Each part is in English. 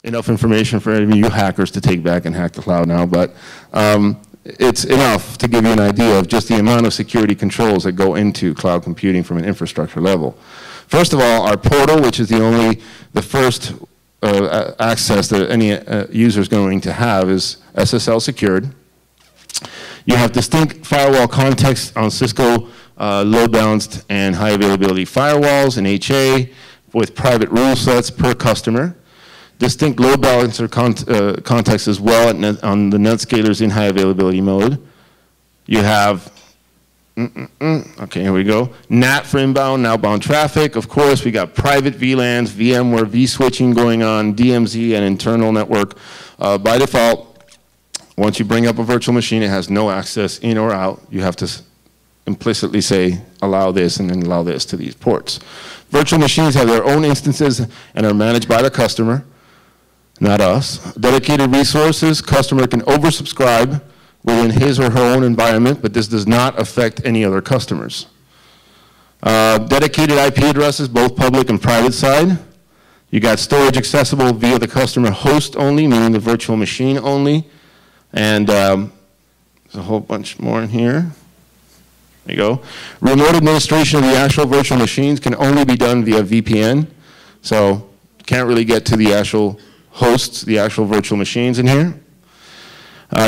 enough information for any of you hackers to take back and hack the cloud now, but it's enough to give you an idea of just the amount of security controls that go into cloud computing from an infrastructure level. First of all, our portal, which is the first access that any user is going to have, is SSL secured. You have distinct firewall context on Cisco load balanced and high availability firewalls in HA with private rule sets per customer. Distinct load balancer context as well on the NetScalers in high availability mode. You have, okay, here we go. NAT for inbound, outbound traffic. Of course, we got private VLANs, VMware, vSwitching going on, DMZ, and internal network. By default, once you bring up a virtual machine, it has no access in or out. You have to implicitly say, allow this and then allow this to these ports. Virtual machines have their own instances and are managed by the customer, not us. Dedicated resources, customer can oversubscribe within his or her own environment, but this does not affect any other customers. Dedicated IP addresses, both public and private side. You got storage accessible via the customer host only, meaning the virtual machine only. And there's a whole bunch more in here. There you go. Remote administration of the actual virtual machines can only be done via VPN. So can't really get to the actual hosts, the actual virtual machines in here.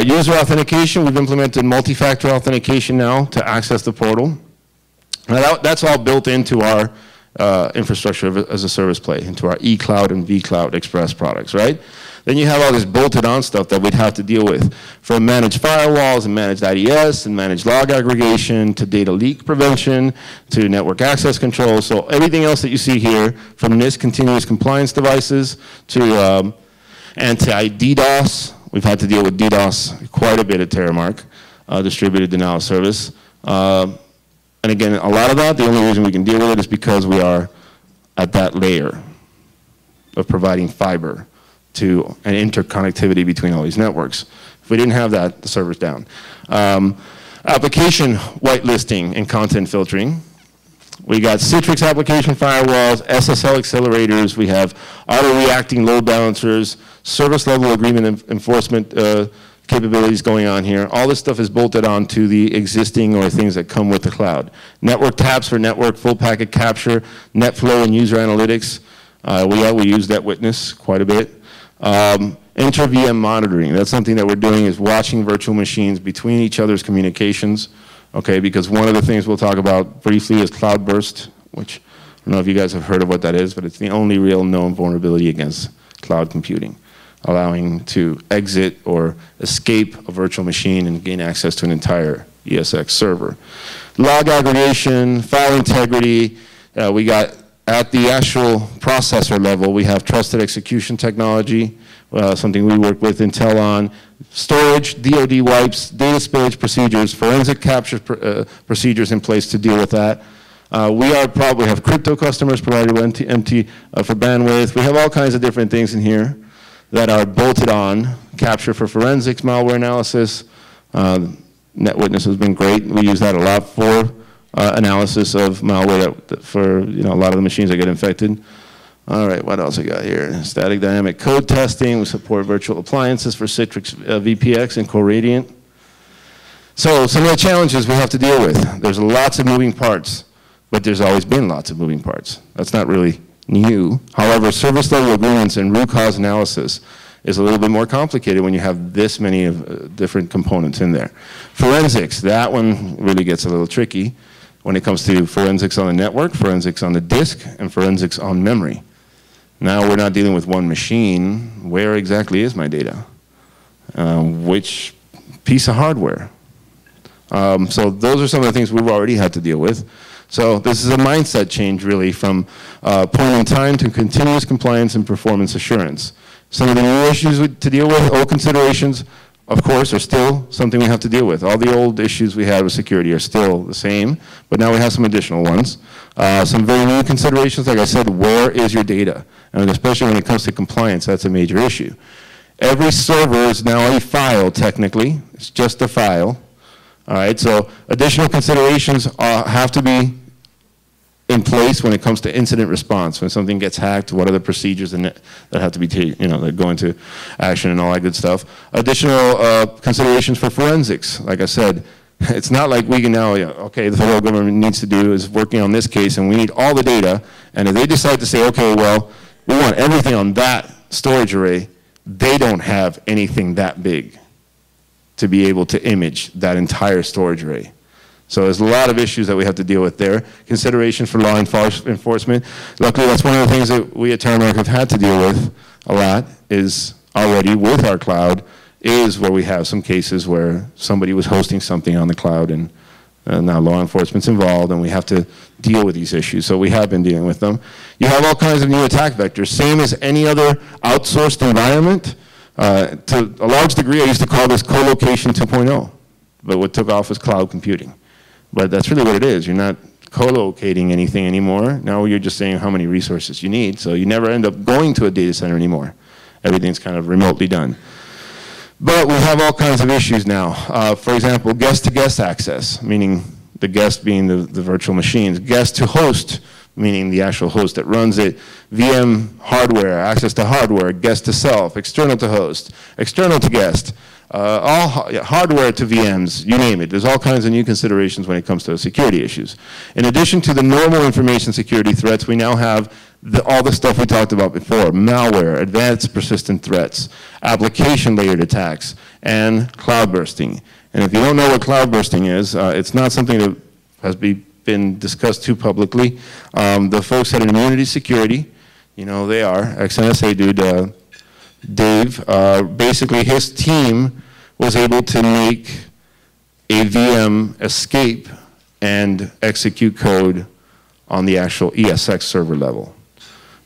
User authentication, we've implemented multi-factor authentication now to access the portal. Now that's all built into our infrastructure as a service play, into our eCloud and vCloud Express products, right? Then you have all this bolted on stuff that we'd have to deal with, from managed firewalls and managed IDS and managed log aggregation to data leak prevention to network access control. So everything else that you see here, from NIST continuous compliance devices to anti-DDoS. We've had to deal with DDoS quite a bit at Terramark, distributed denial of service. And again, a lot of that, the only reason we can deal with it is because we are at that layer of providing fiber to an interconnectivity between all these networks. If we didn't have that, the server's down. Application whitelisting and content filtering. We got Citrix application firewalls, SSL accelerators, we have auto-reacting load balancers, service level agreement enforcement capabilities going on here. All this stuff is bolted on to the existing or things that come with the cloud. Network taps for network full packet capture, NetFlow and user analytics. We use NetWitness quite a bit. Inter-VM monitoring, that's something that we're doing, is watching virtual machines between each other's communications, okay, because one of the things we'll talk about briefly is cloudburst, which I don't know if you guys have heard of what that is, but it's the only real known vulnerability against cloud computing, allowing to exit or escape a virtual machine and gain access to an entire ESX server. Log aggregation, file integrity, we got at the actual processor level, we have trusted execution technology, something we work with Intel on, storage, DoD wipes, data spillage procedures, forensic capture procedures in place to deal with that. We probably have crypto customers provided with MT for bandwidth. We have all kinds of different things in here that are bolted on, capture for forensics, malware analysis. NetWitness has been great. We use that a lot for analysis of malware for a lot of the machines that get infected. All right, what else I got here? Static dynamic code testing. We support virtual appliances for Citrix VPX and CoreRadiant. So some of the challenges we have to deal with. There's lots of moving parts, but there's always been lots of moving parts. That's not really new. However, service level agreements and root cause analysis is a little bit more complicated when you have this many of different components in there. Forensics, that one really gets a little tricky when it comes to forensics on the network, forensics on the disk, and forensics on memory. Now we're not dealing with one machine. Where exactly is my data? Which piece of hardware? So those are some of the things we've already had to deal with. So this is a mindset change really from point in time to continuous compliance and performance assurance. Some of the new issues to deal with, old considerations, of course, are still something we have to deal with. All the old issues we had with security are still the same, but now we have some additional ones. Some very new considerations, like I said, where is your data? And especially when it comes to compliance, that's a major issue. Every server is now a file, technically. It's just a file. All right, so additional considerations have to be in place when it comes to incident response. When something gets hacked, what are the procedures that have to be taken, that go into action and all that good stuff. Additional considerations for forensics. Like I said, it's not like we can now, okay, the federal government needs to do is working on this case and we need all the data, and if they decide to say, okay, well, we want everything on that storage array, they don't have anything that big to be able to image that entire storage array. So there's a lot of issues that we have to deal with there. Consideration for law enforcement. Luckily, that's one of the things that we at Terramark have had to deal with a lot, is already with our cloud, is where we have some cases where somebody was hosting something on the cloud, and now law enforcement's involved, and we have to deal with these issues. So we have been dealing with them. You have all kinds of new attack vectors, same as any other outsourced environment. To a large degree, I used to call this co-location 2.0, but what took off was cloud computing. But that's really what it is. You're not co-locating anything anymore. Now you're just saying how many resources you need, so you never end up going to a data center anymore. Everything's kind of remotely done. But we have all kinds of issues now. For example, guest-to-guest access, meaning the guest being the virtual machines. Guest-to-host, meaning the actual host that runs it. VM hardware, access to hardware, guest-to-self, external-to-host, external-to-guest. All hardware to VMs, you name it. There's all kinds of new considerations when it comes to security issues. In addition to the normal information security threats, we now have all the stuff we talked about before: malware, advanced persistent threats, application layered attacks, and cloud bursting. And if you don't know what cloud bursting is, it's not something that has been discussed too publicly. The folks at Immunity Security, they are, ex-NSA dude, Dave, basically his team was able to make a VM escape and execute code on the actual ESX server level,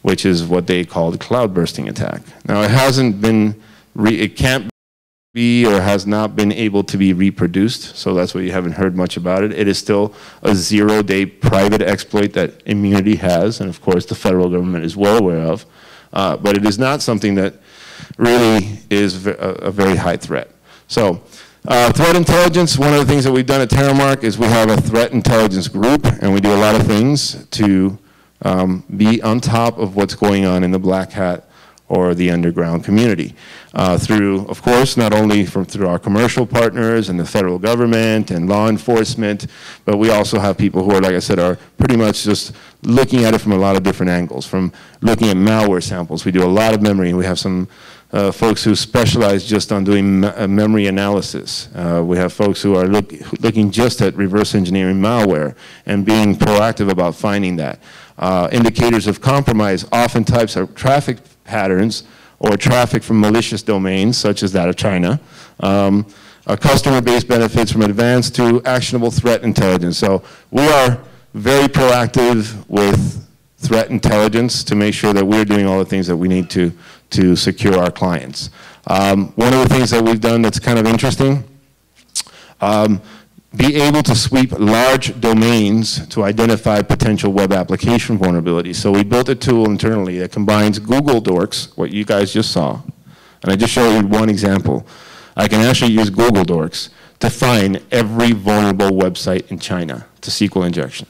which is what they called cloud bursting attack. Now it hasn't been, it can't be or has not been able to be reproduced, so that's why you haven't heard much about it. It is still a 0-day private exploit that Immunity has, and of course the federal government is well aware of, but it is not something that really is a very high threat. So threat intelligence, one of the things that we've done at Terramark is we have a threat intelligence group, and we do a lot of things to be on top of what's going on in the black hat or the underground community. Through, of course, not only through our commercial partners and the federal government and law enforcement, but we also have people who are, like I said, are pretty much just looking at it from a lot of different angles, from looking at malware samples. We do a lot of memory. We have some folks who specialize just on doing memory analysis. We have folks who are looking just at reverse engineering malware and being proactive about finding that. Indicators of compromise, often types of traffic patterns or traffic from malicious domains, such as that of China. Customer base benefits from advanced to actionable threat intelligence. So we are very proactive with threat intelligence to make sure that we're doing all the things that we need to secure our clients. One of the things that we've done that's kind of interesting, be able to sweep large domains to identify potential web application vulnerabilities. So we built a tool internally that combines Google Dorks, what you guys just saw, and I just showed you one example. I can actually use Google Dorks to find every vulnerable website in China to SQL injection.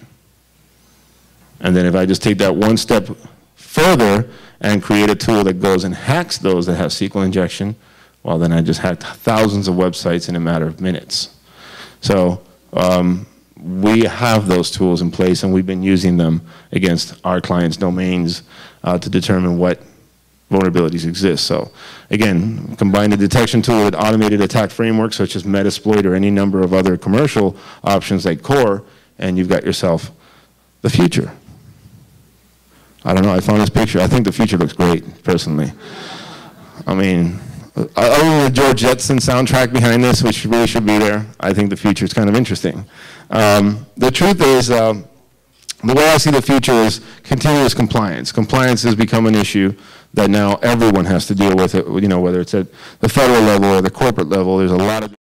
And then if I just take that one step further and create a tool that goes and hacks those that have SQL injection, well, then I just hacked thousands of websites in a matter of minutes. So we have those tools in place, and we've been using them against our clients' domains to determine what vulnerabilities exist. So again, combine the detection tool with automated attack frameworks such as Metasploit or any number of other commercial options like Core, and you've got yourself the future. I don't know, I found this picture. I think the future looks great, personally. I mean, other than the George Jetson soundtrack behind this, which really should be there, I think the future is kind of interesting. The truth is, the way I see the future is continuous compliance. Compliance has become an issue that now everyone has to deal with, whether it's at the federal level or the corporate level. There's a lot of